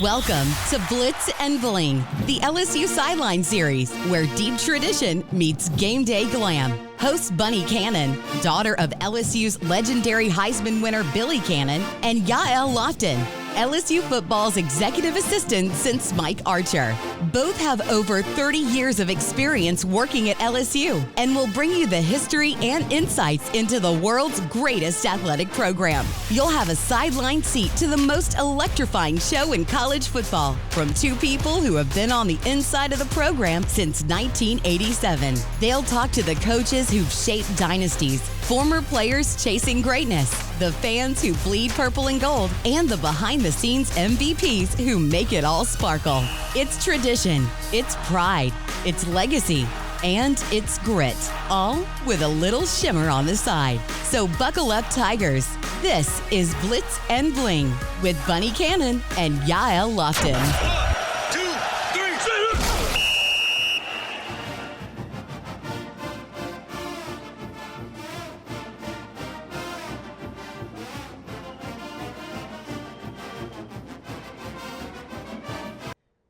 Welcome to Blitz and Bling, the LSU Sideline Series, where deep tradition meets game day glam. Host Bunnie Cannon, daughter of LSU's legendary Heisman winner Billy Cannon, and Ya'el Lofton, LSU Football's executive assistant since Mike Archer. Both have over 30 years of experience working at LSU and will bring you the history and insights into the world's greatest athletic program. You'll have a sideline seat to the most electrifying show in college football from two people who have been on the inside of the program since 1987. They'll talk to the coaches who've shaped dynasties, former players chasing greatness, the fans who bleed purple and gold, and the behind-the-scenes MVPs who make it all sparkle. It's tradition, it's pride, it's legacy, and it's grit, all with a little shimmer on the side. So buckle up, Tigers. This is Blitz and Bling with Bunnie Cannon and Ya'el Lofton. 1, 2, 3, set up!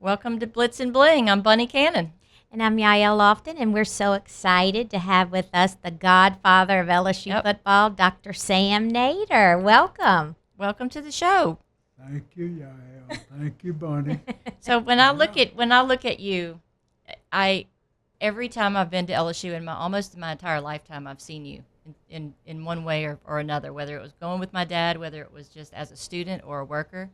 Welcome to Blitz and Bling. I'm Bunnie Cannon. And I'm Ya'el Lofton, and we're so excited to have with us the godfather of LSU football, Dr. Sam Nader. Welcome. Welcome to the show. Thank you, Ya'el. Thank you, Bunnie. So when I look at you, every time I've been to LSU in almost my entire lifetime, I've seen you in one way or another, whether it was going with my dad, whether it was just as a student or a worker.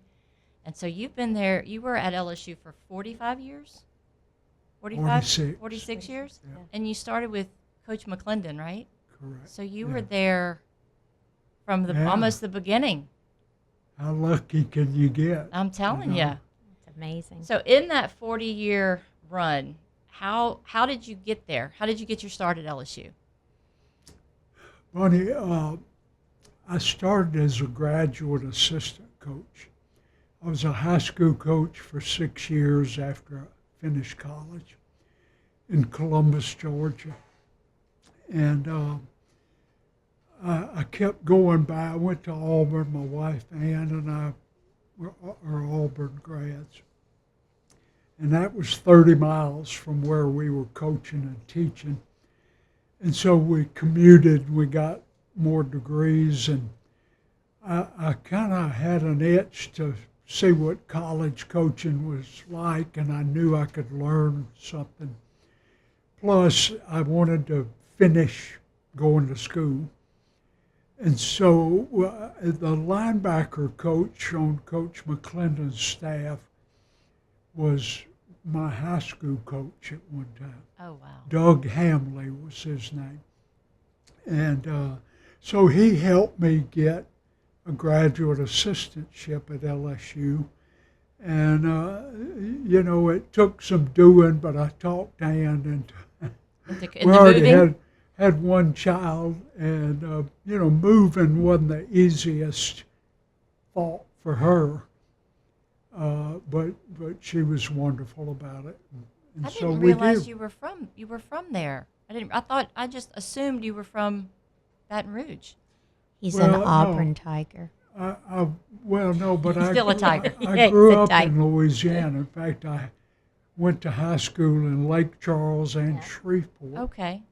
And so you've been there. You were at LSU for 45 years? 46 years? Yeah. And you started with Coach McClendon, right? Correct. So you were there from almost the beginning. How lucky can you get? I'm telling you. It's amazing. So in that 40-year run, how did you get there? How did you get your start at LSU? Bunnie, I started as a graduate assistant coach. I was a high school coach for 6 years after I finished college in Columbus, Georgia. And I kept going by. I went to Auburn. My wife, Ann, and I are Auburn grads. And that was 30 miles from where we were coaching and teaching. And so we commuted. We got more degrees. And I kind of had an itch to see what college coaching was like, and I knew I could learn something. Plus, I wanted to finish going to school. And so the linebacker coach on Coach McClendon's staff was my high school coach at one time. Oh, wow. Doug Hamley was his name. And so he helped me get a graduate assistantship at LSU. And, it took some doing, but I talked Ann and we already had one child, and, moving wasn't the easiest thought for her, but she was wonderful about it. And I so didn't realize you were from there. I just assumed you were from Baton Rouge. He's an Auburn Tiger. Still a Tiger. I grew up in Louisiana. In fact, I went to high school in Lake Charles and Shreveport. Okay.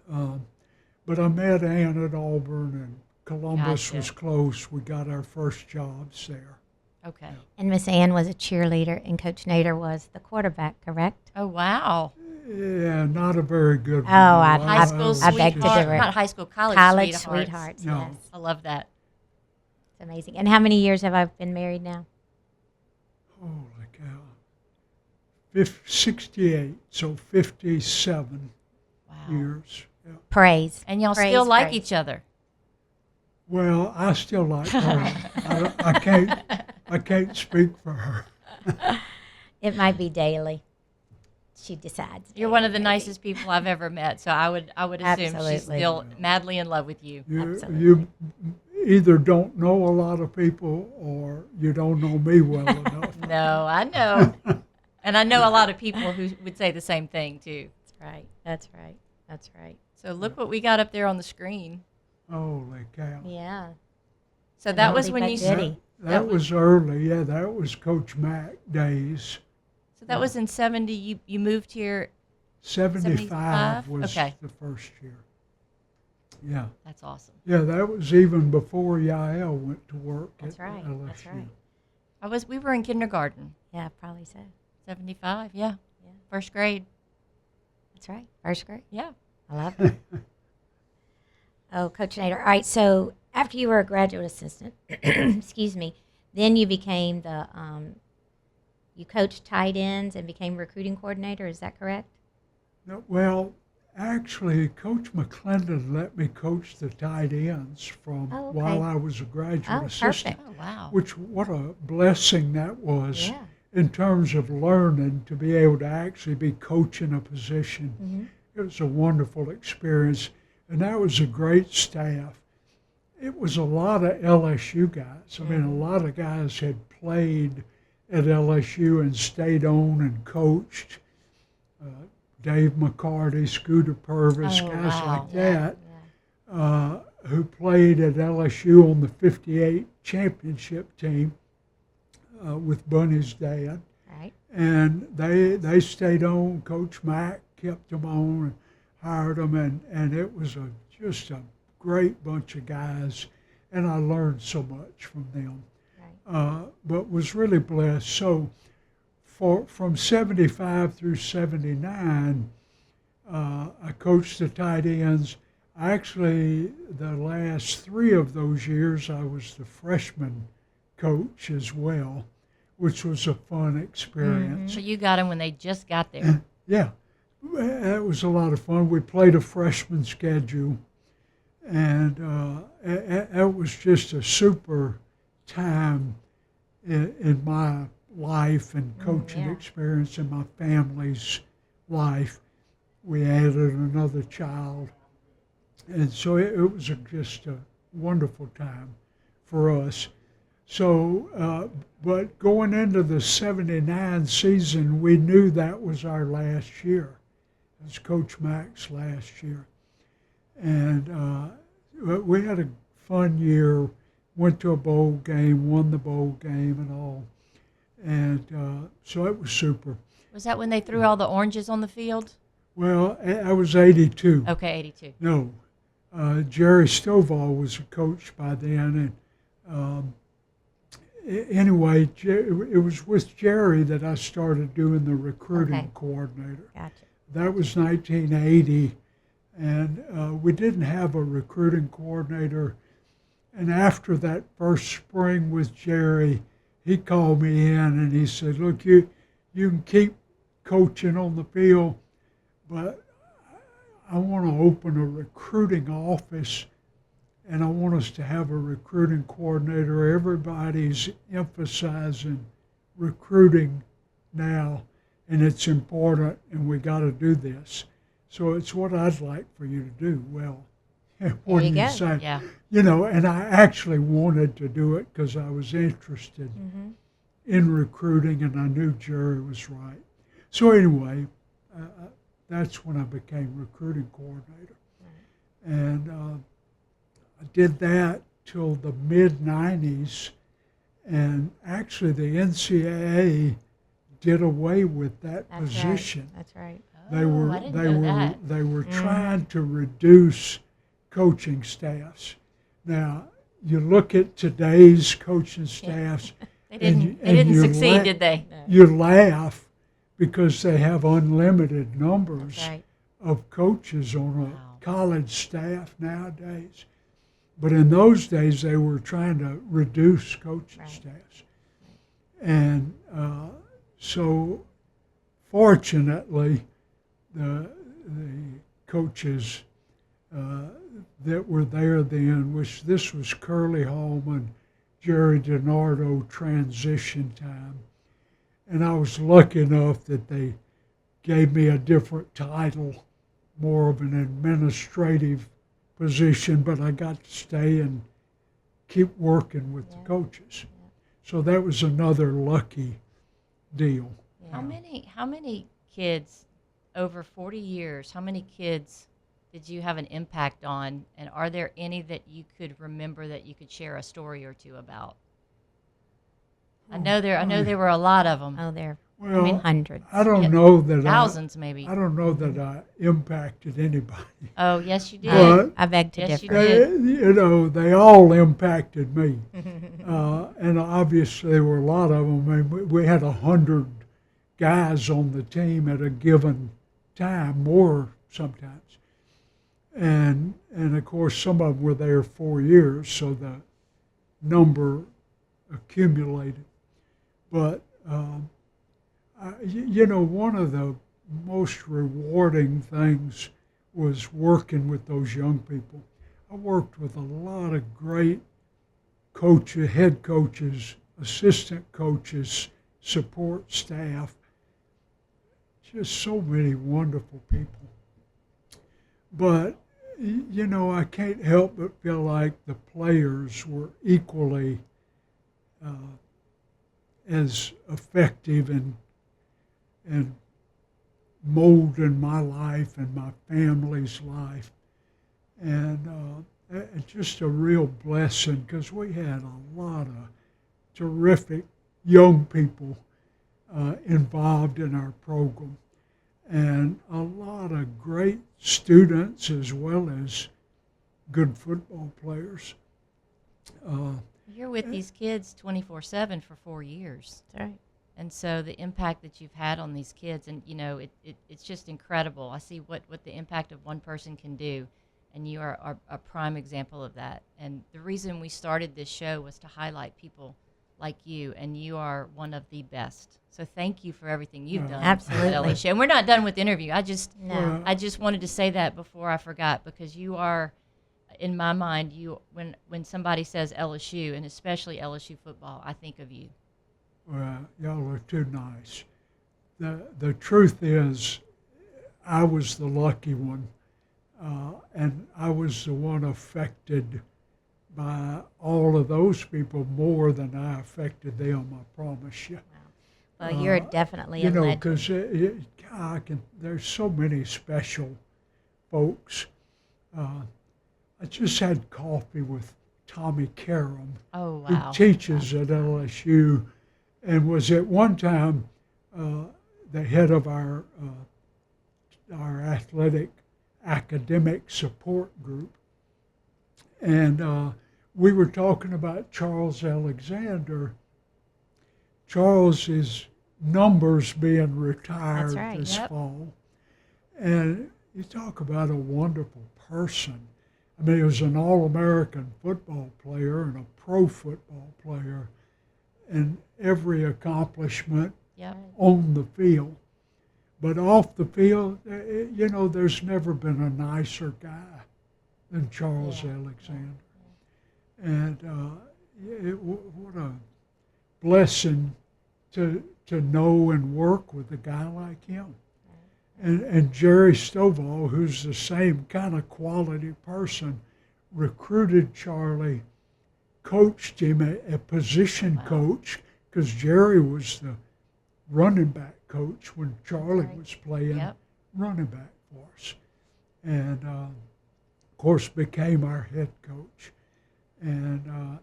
But I met Ann at Auburn, and Columbus Gotcha. was close. We got our first jobs there. Okay. And Miss Ann was a cheerleader, and Coach Nader was the quarterback, correct? Oh, wow. Yeah, not a very good one. High school I beg to sweetheart. differ. Not high school, college sweethearts. No. Yes. I love that. It's amazing. And how many years have I been married now? Holy cow. 68, so 57 Wow. years. Yeah. Praise. And y'all Praise, still like praise. each other. Well, I still like her. I can't speak for her. It might be daily. She decides. You're one of the nicest people I've ever met, so I would assume she's Absolutely. still madly in love with you. You either don't know a lot of people or you don't know me well enough. No, I know. And I know a lot of people who would say the same thing, too. That's right. So look what we got up there on the screen. Holy cow. Yeah. So that was Oldie when but you goodie. That was early, yeah. That was Coach Mack days. So that was in 70. You moved here. 75 was okay. the first year. Yeah. That's awesome. Yeah, that was even before Ya'el went to work That's at right. LSU. That's right. We were in kindergarten. Yeah, probably so. 75. Yeah. Yeah. First grade. That's right. First grade. Yeah. I love it. Oh, Coach Nader. All right, so after you were a graduate assistant, excuse me, then you became the, you coached tight ends and became recruiting coordinator. Is that correct? No, well, actually, Coach McClendon let me coach the tight ends from while I was a graduate assistant. Perfect. Oh, wow. Which, what a blessing that was Yeah. in terms of learning to be able to actually be coaching a position. Mm-hmm. It was a wonderful experience, and that was a great staff. It was a lot of LSU guys. I mean, a lot of guys had played at LSU and stayed on and coached. Dave McCarty, Scooter Purvis, guys like that, who played at LSU on the '58 championship team with Bunnie's dad. Right. And they stayed on. Coach Mack kept them on and hired them, and it was just a great bunch of guys, and I learned so much from them. Right. But was really blessed. So from 75 through 79, I coached the tight ends. Actually, the last 3 of those years, I was the freshman coach as well, which was a fun experience. So you got them when they just got there. Yeah, it was a lot of fun. We played a freshman schedule, and it was just a super time in my life and coaching experience in my family's life. We added another child, and so it was just a wonderful time for us. So, but going into the '79 season, we knew that was our last year. It was Coach Mack's last year. And we had a fun year, went to a bowl game, won the bowl game and all. And so it was super. Was that when they threw all the oranges on the field? Well, I was 82. Okay, 82. No, Jerry Stovall was a coach by then. And anyway, it was with Jerry that I started doing the recruiting coordinator. Gotcha. That was 1980, and we didn't have a recruiting coordinator. And after that first spring with Jerry, he called me in and he said, "Look, you can keep coaching on the field, but I want to open a recruiting office, and I want us to have a recruiting coordinator. Everybody's emphasizing recruiting now, and it's important, and we got to do this. So it's what I'd like for you to do." Well, what do you say? Yeah. You know, and I actually wanted to do it because I was interested in recruiting, and I knew Jerry was right. So anyway, that's when I became recruiting coordinator. And I did that till the mid-'90s, and actually the NCAA did away with that position. Right. That's right. They were trying to reduce coaching staffs. Now, you look at today's coaching staffs, They didn't succeed, did they? No. you laugh because they have unlimited numbers of coaches on a college staff nowadays. But in those days, they were trying to reduce coaching staffs. And so, fortunately, the coaches that were there then, which this was Curly Hallman, Jerry DiNardo transition time. And I was lucky enough that they gave me a different title, more of an administrative position, but I got to stay and keep working with the coaches. So that was another lucky deal. How many kids over 40 years, how many kids did you have an impact on, and are there any that you could remember that you could share a story or two about? I know there were a lot of them. Oh, there. Well, I mean, hundreds. I don't know that Thousands, maybe. I don't know that I impacted anybody. Oh, yes, you did. But I beg to Yes, you differ. did. They all impacted me, and obviously there were a lot of them. I mean, we had 100 guys on the team at a given time, more sometimes, and of course some of them were there 4 years, so the number accumulated. But one of the most rewarding things was working with those young people. I worked with a lot of great coaches, head coaches, assistant coaches, support staff, just so many wonderful people. But, I can't help but feel like the players were equally as effective and molding my life and my family's life. And it's just a real blessing because we had a lot of terrific young people involved in our program and a lot of great students as well as good football players. You're with these kids 24/7 for 4 years. That's right. And so the impact that you've had on these kids, and it's just incredible. I see what the impact of one person can do, and you are a prime example of that. And the reason we started this show was to highlight people like you, and you are one of the best. So thank you for everything you've done. Absolutely. At LSU. And we're not done with the interview. I just wanted to say that before I forgot, because you are, in my mind, when somebody says LSU, and especially LSU football, I think of you. Well, y'all are too nice. The truth is, I was the lucky one, and I was the one affected by all of those people more than I affected them, I promise you. Well, you're definitely a legend. Because there's so many special folks. I just had coffee with Tommy Karam, Oh, wow. who teaches at LSU and was at one time the head of our athletic academic support group. And we were talking about Charles Alexander. Charles's numbers being retired That's right. this Yep. fall. And you talk about a wonderful person. I mean, he was an All-American football player and a pro football player, and every accomplishment Yep. on the field. But off the field, there's never been a nicer guy than Charles Alexander. And what a blessing to know and work with a guy like him. And Jerry Stovall, who's the same kind of quality person, recruited Charlie, coached him, a position coach, because Jerry was the running back coach when Charlie was playing running back for us. And, of course, became our head coach. And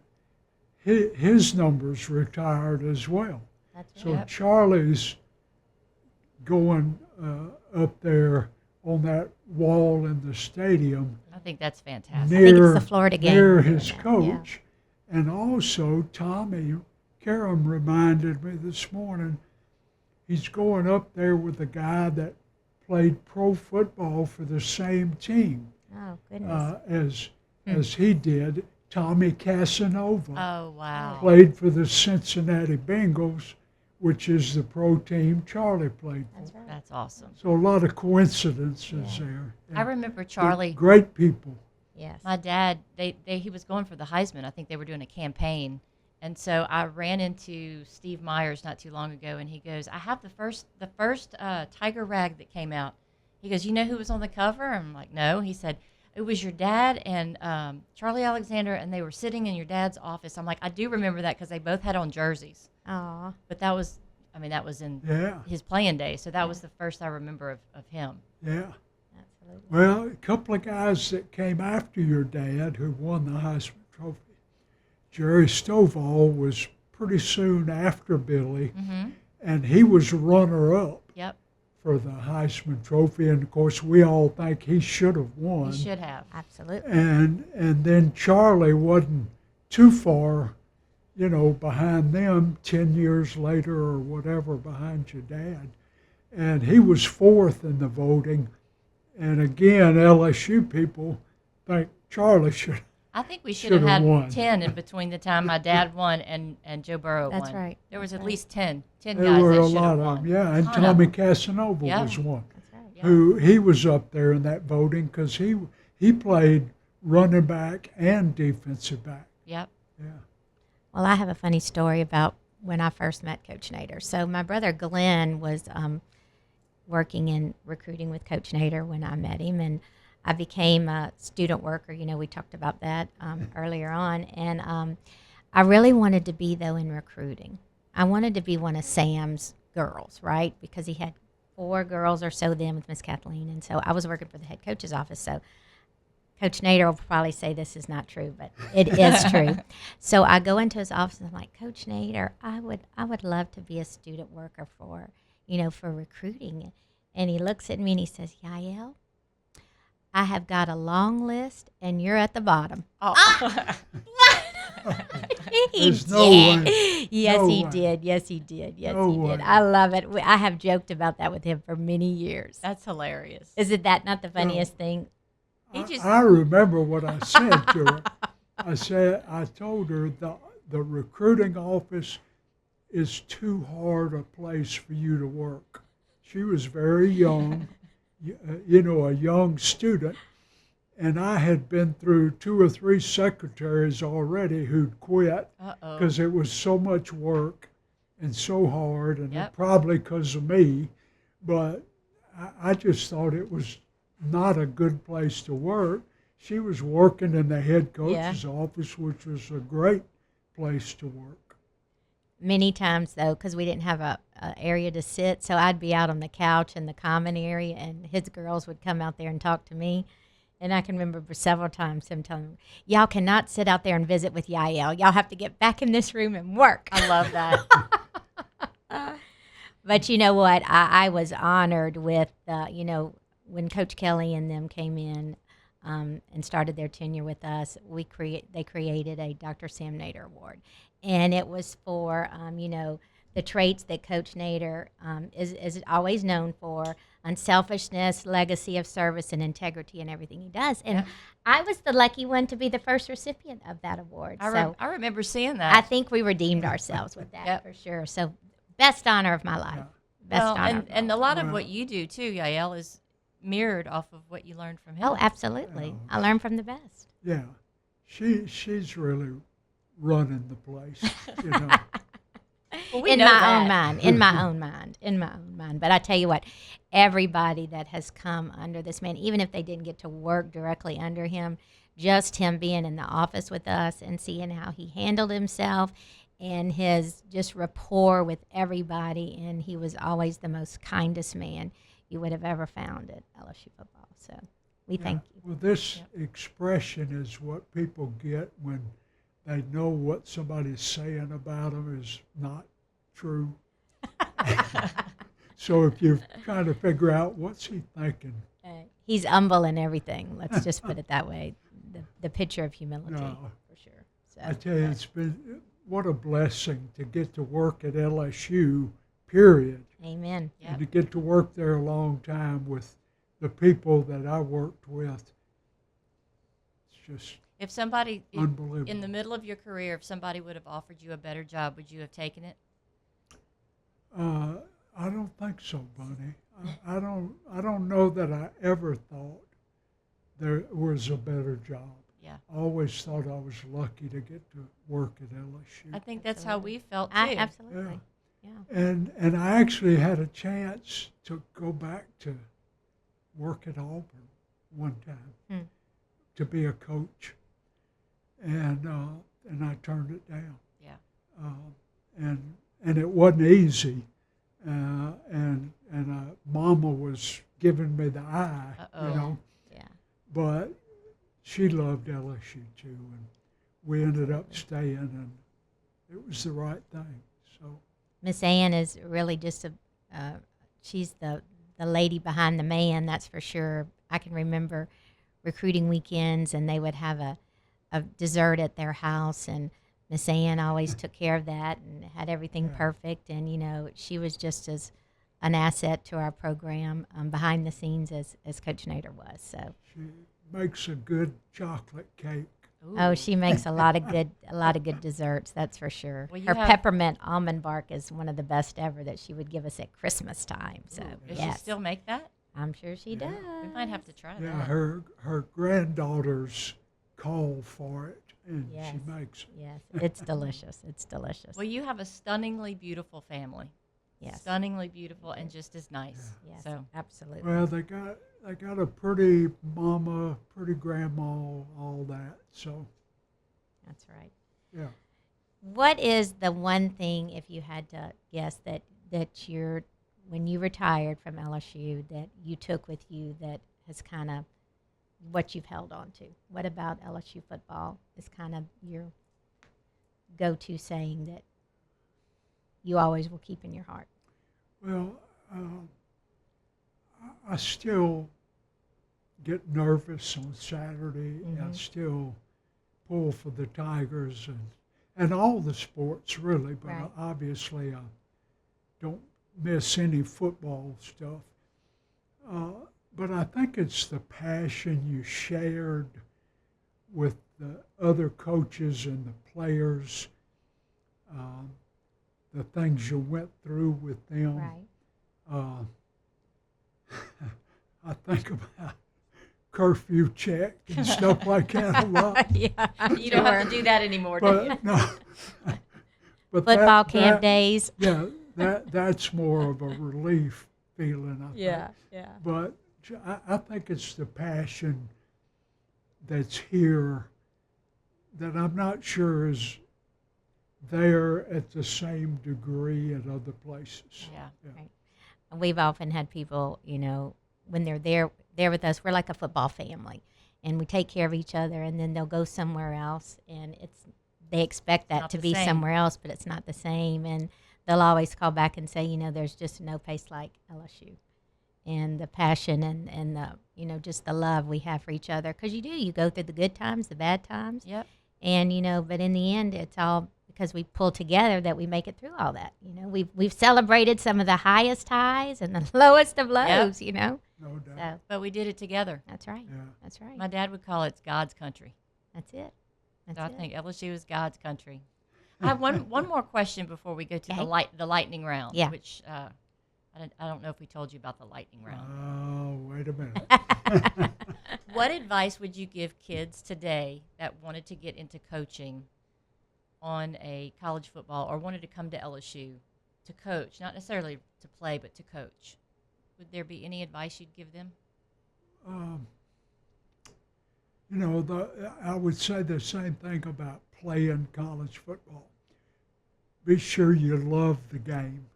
his numbers retired as well. That's So right. Charlie's going up there on that wall in the stadium I think that's fantastic. think it's near, the Florida game near we're doing his now, yeah. coach. And also, Tommy Karam reminded me this morning, he's going up there with a guy that played pro football for the same team Oh, goodness. as he did. Tommy Casanova Oh, wow. played for the Cincinnati Bengals, which is the pro team Charlie played for. That's right. That's awesome. So a lot of coincidences there. I remember Charlie. Great people. Yes. My dad, he was going for the Heisman. I think they were doing a campaign. And so I ran into Steve Myers not too long ago, and he goes, I have the first Tiger rag that came out. He goes, you know who was on the cover? I'm like, no. He said, it was your dad and Charlie Alexander, and they were sitting in your dad's office. I'm like, I do remember that because they both had on jerseys. Aw. But that was in his playing day. So that was the first I remember of him. Yeah. Absolutely. Well, a couple of guys that came after your dad who won the Heisman Trophy. Jerry Stovall was pretty soon after Billy, and he was runner-up Yep. for the Heisman Trophy. And of course, we all think he should have won. He should have. Absolutely. And then Charlie wasn't too far, behind them 10 years later or whatever, behind your dad. And he was fourth in the voting. And again, LSU people think Charlie should. I think we should have had won. 10 in between the time my dad won and Joe Burrow won. That's right. There was That's at right. least 10 There guys were that a should lot have of won. them, yeah. And Ton of Tommy them. Casanova Yeah. was one. That's right. Yeah. Who he was up there in that voting because he played running back and defensive back. Yep. Yeah. Well, I have a funny story about when I first met Coach Nader. So my brother Glenn was working in recruiting with Coach Nader when I met him, and I became a student worker. We talked about that earlier on, and I really wanted to be, though, in recruiting. I wanted to be one of Sam's girls, right? Because he had 4 girls or so then with Miss Kathleen, and so I was working for the head coach's office. So Coach Nader will probably say this is not true, but it is true. So I go into his office and I'm like, Coach Nader, I would love to be a student worker for recruiting. And he looks at me and he says, Ya'el, I have got a long list and you're at the bottom. Oh. He There's no did. way. Yes, No he way. did. Yes, he did. Yes, No he did. way. I love it. I have joked about that with him for many years. That's hilarious. Isn't that not the funniest thing? He just I remember what I said to her. I told her the recruiting office is too hard a place for you to work. She was very young, a young student, and I had been through 2 or 3 secretaries already who'd quit uh-oh. because it was so much work and so hard, and Yep. probably because of me. But I just thought it was not a good place to work. She was working in the head coach's office, which was a great place to work. Many times, though, because we didn't have a area to sit, so I'd be out on the couch in the common area, and his girls would come out there and talk to me. And I can remember several times him telling me, y'all cannot sit out there and visit with Ya'el. Y'all have to get back in this room and work. I love that. But you know what? I was honored with, when Coach Kelly and them came in and started their tenure with us, they created a Dr. Sam Nader Award. And it was for, the traits that Coach Nader is always known for: unselfishness, legacy of service, and integrity in everything he does. And I was the lucky one to be the first recipient of that award. I remember seeing that. I think we redeemed ourselves with that for sure. So best honor of my life. Best well, honor. and a lot of what you do too, Ya'el, is mirrored off of what you learned from him. Oh, absolutely. I learned from the best. Yeah, she's really running the place, Well, we In know my that. own mind, in my own mind. But I tell you what, everybody that has come under this man, even if they didn't get to work directly under him, just him being in the office with us and seeing how he handled himself and his just rapport with everybody, and he was always the most kindest man you would have ever found at LSU Football. So we thank you. Well, this expression is what people get when they know what somebody's saying about them is not true. So if you're trying to figure out what's he thinking, He's humble in everything. Let's just put it that way. The picture of humility, No. for sure. So, I tell you, it's been what a blessing to get to work at LSU, period. amen. Yep. And to get to work there a long time with the people that I worked with. It's just If somebody unbelievable. in the middle of your career, if somebody would have offered you a better job, would you have taken it? I don't think so, Bunny. I don't know that I ever thought there was a better job. Yeah. I always thought I was lucky to get to work at LSU. I think that's how we felt too. Absolutely. Yeah. And I actually had a chance to go back to work at Auburn one time to be a coach, and I turned it down. Yeah. And it wasn't easy, and Mama was giving me the eye, Uh-oh. Yeah. but she loved LSU too, and we ended up staying, and it was the right thing. So Miss Ann is really just she's the lady behind the man, that's for sure. I can remember recruiting weekends, and they would have a dessert at their house, and Miss Ann always took care of that and had everything perfect. And, you know, she was just as an asset to our program behind the scenes as Coach Nader was. So she makes a good chocolate cake. oh, she makes a lot of good desserts, that's for sure. Well, Her peppermint almond bark is one of the best ever that she would give us at Christmas time. So Does yes, she still make that? I'm sure she does. We might have to try Yeah, that. her granddaughters call for it, and Yes. she makes it. Yes, it's delicious. It's delicious. Well, you have a stunningly beautiful family. Yes. Stunningly beautiful and just as nice. Yes, So absolutely. Well, they got a pretty mama, pretty grandma, all that. So That's right. yeah. What is the one thing, if you had to guess, that you're, when you retired from LSU, that you took with you that has kind of what you've held on to? What about LSU football is kind of your go-to saying that you always will keep in your heart? Well, I still get nervous on Saturday. I still pull for the Tigers and all the sports really, but Right. obviously I don't miss any football stuff. But I think it's the passion you shared with the other coaches and the players, the things you went through with them. Right. I think about curfew check and stuff like that a lot. Yeah, you don't have to do that anymore, do you? But no. But Football camp days. Yeah, that's more of a relief feeling, I think. Yeah. But I think it's the passion that's here that I'm not sure is there at the same degree at other places. Yeah. Right. And we've often had people, you know, when they're there with us, we're like a football family, and we take care of each other, and then they'll go somewhere else, and they expect that Not to the be same. somewhere else, but it's not the same. And they'll always call back and say, you know, there's just no place like LSU. And the passion and the, you know, just the love we have for each other. Because you go through the good times, the bad times. Yep. And, you know, but in the end, it's all because we pull together that we make it through all that. You know, we've celebrated some of the highest highs and the lowest of lows, you know. No doubt. So But we did it together. that's right. Yeah. That's right. My dad would call it God's country. That's it. So That's I it. think LSU is God's country. I have one more question before we go to Okay. the lightning round. Yeah. Which I don't know if we told you about the lightning round. Oh, wait a minute. What advice would you give kids today that wanted to get into coaching on a college football or wanted to come to LSU to coach, not necessarily to play, but to coach? Would there be any advice you'd give them? You know, I would say the same thing about playing college football. Be sure you love the game.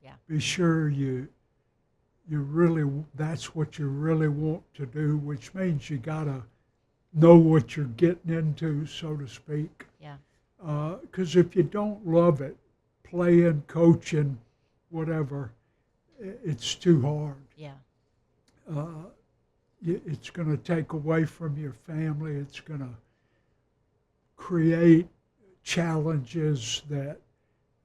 Yeah. Be sure you really, that's what you really want to do, which means you gotta know what you're getting into, so to speak. Yeah. Because if you don't love it, playing, coaching, whatever, it's too hard. Yeah. It's going to take away from your family. It's going to create challenges that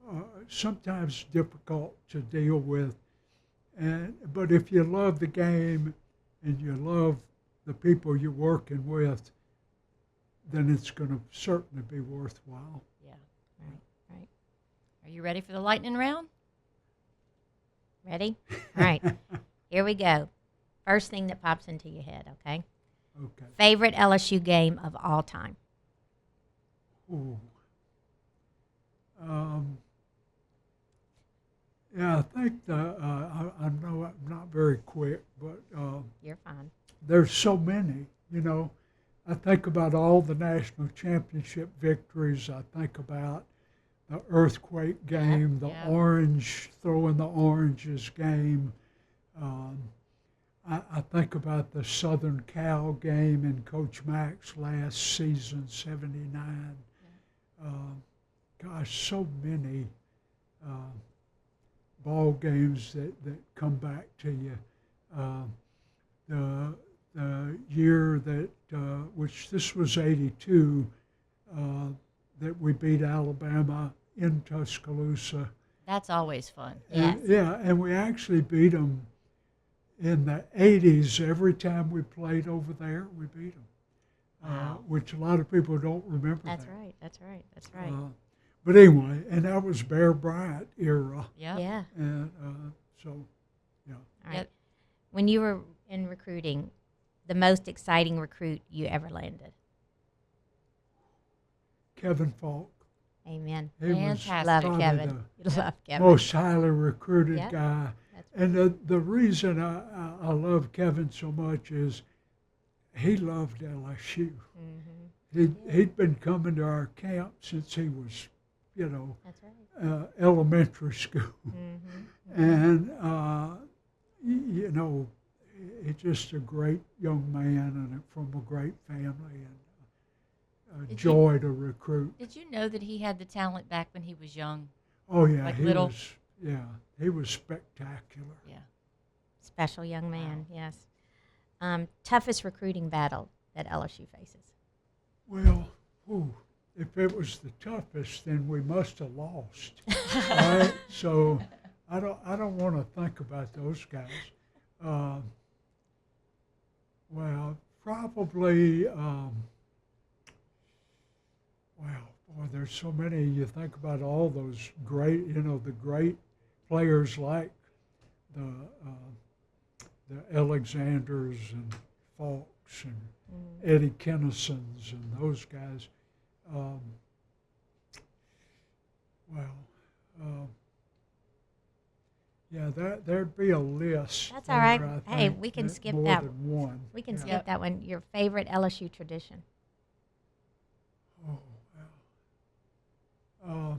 are sometimes difficult to deal with. But if you love the game and you love the people you're working with, then it's going to certainly be worthwhile. Yeah. Right. Are you ready for the lightning round? Ready? All right. Here we go. First thing that pops into your head, okay? Okay. Favorite LSU game of all time? Ooh. Yeah, I think I know I'm not very quick, but You're fine. there's so many, you know. I think about all the national championship victories. I think about the earthquake game, the Yeah. orange, throwing the oranges game. I think about the Southern Cal game in Coach Mack's last season, '79. gosh, so many ball games that come back to you. The year that, which this was 82, that we beat Alabama in Tuscaloosa. That's always fun. And, Yes. yeah, and we actually beat them in the 80s. Every time we played over there, we beat them, Wow. which a lot of people don't remember. That's that. right. That's right. That's right. But anyway, and that was Bear Bryant era, Yeah. Yeah. and so, yeah. All right. Yep. When you were in recruiting, the most exciting recruit you ever landed? Kevin Falk. Amen. He was Fantastic. Love probably Kevin. the Love Kevin. most highly recruited Yep. guy. That's And the reason I love Kevin so much is he loved LSU. He'd been coming to our camp since he was, That's right. elementary school. Mm-hmm. And, he's just a great young man and from a great family and a Did joy to recruit. Did you know that he had the talent back when he was young? Oh, yeah, Like he little? was, he was spectacular. Yeah. Special young man, yes. Toughest recruiting battle that LSU faces? Well, if it was the toughest, then we must have lost. Right? So I don't want to think about those guys. Well, probably. There's so many. You think about all those great, the great players like the Alexanders and Falks and Eddie Kennisons and those guys. There'd be a list. That's all right. there, I Hey, think, we can skip more that. than one. We can Yeah. skip that one. Your favorite LSU tradition? Oh, well.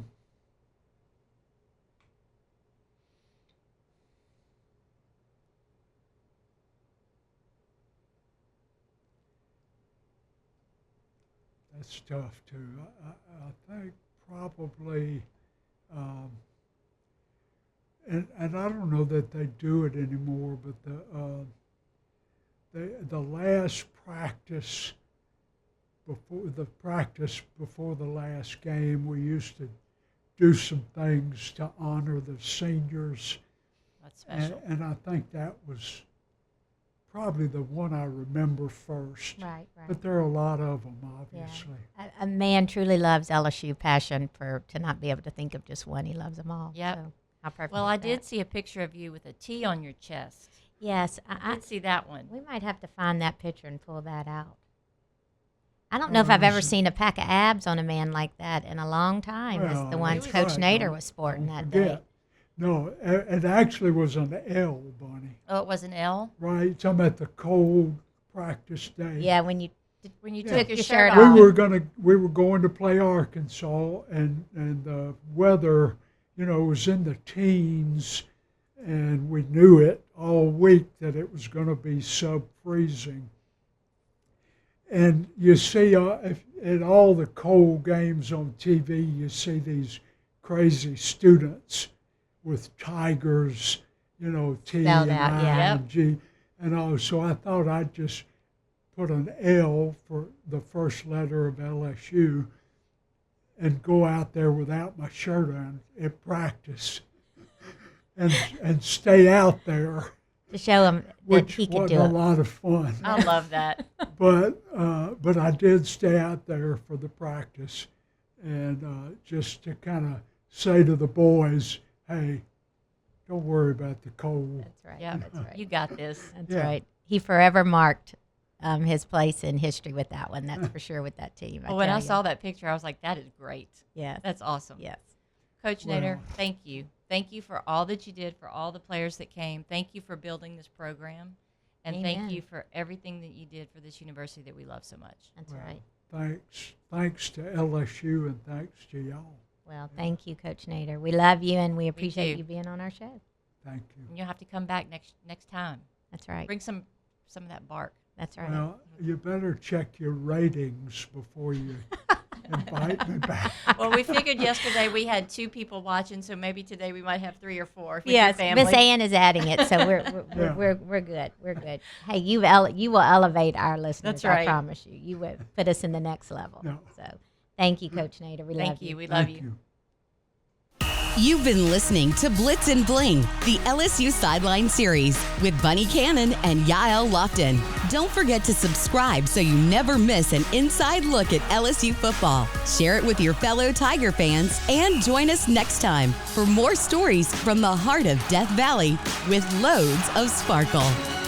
That's tough too. I think probably, and I don't know that they do it anymore, but the last practice before the last game, we used to do some things to honor the seniors, That's special. and I think that was probably the one I remember first. Right, right. But there are a lot of them, Yeah. obviously. A man truly loves LSU passion to not be able to think of just one. He loves them all. Yep. So how perfect Well, is I that? did see a picture of you with a T on your chest. Yes. I did see that one. We might have to find that picture and pull that out. I don't know if I've ever seen a pack of abs on a man like that in a long time, as the Well, ones that's Coach right. Nader was sporting Don't that day. forget. No, it actually was an L, Bunny. Oh, it was an L? Right? Talking about the cold practice day. Yeah, when you When you Yeah. took your Your shirt shirt off. We were going to play Arkansas, and the weather, was in the teens, and we knew it all week that it was going to be sub-freezing. And you see, at all the cold games on TV, you see these crazy students with tigers, T Spelled and out, I yeah. and G, and all. So I thought I'd just put an L for the first letter of LSU and go out there without my shirt on at practice and stay out there, to show him that which he could wasn't do a it. lot of fun. I love that. But I did stay out there for the practice, and just to kind of say to the boys, hey, don't worry about the cold. That's right. Yeah, That's right. You got this. That's Yeah. right. He forever marked his place in history with that one. That's for sure with that team. Well, when tell I you. saw that picture, I was like, that is great. Yes. That's awesome. Yes. Coach Well- Nader, thank you. Thank you for all that you did, for all the players that came. Thank you for building this program. And Amen. thank you for everything that you did for this university that we love so much. That's Well, right. Thanks to LSU and thanks to y'all. Well, thank you, Coach Nader. We love you, and we appreciate too. you being on our show. Thank you. And you'll have to come back next time. That's right. Bring some of that bark. That's right. Well, you better check your ratings before you and bite me back. Well, we figured yesterday we had 2 people watching, so maybe today we might have 3 or 4. With Yes, your family. Miss Ann is adding it, so we're good. We're good. Hey, you will elevate our listeners. That's right. I promise you. You will put us in the next level. No. So, thank you, Coach Nader. We love Thank you. you. We love Thank you. You've been listening to Blitz and Bling, the LSU Sideline Series with Bunnie Cannon and Ya'el Lofton. Don't forget to subscribe so you never miss an inside look at LSU football. Share it with your fellow Tiger fans and join us next time for more stories from the heart of Death Valley with loads of sparkle.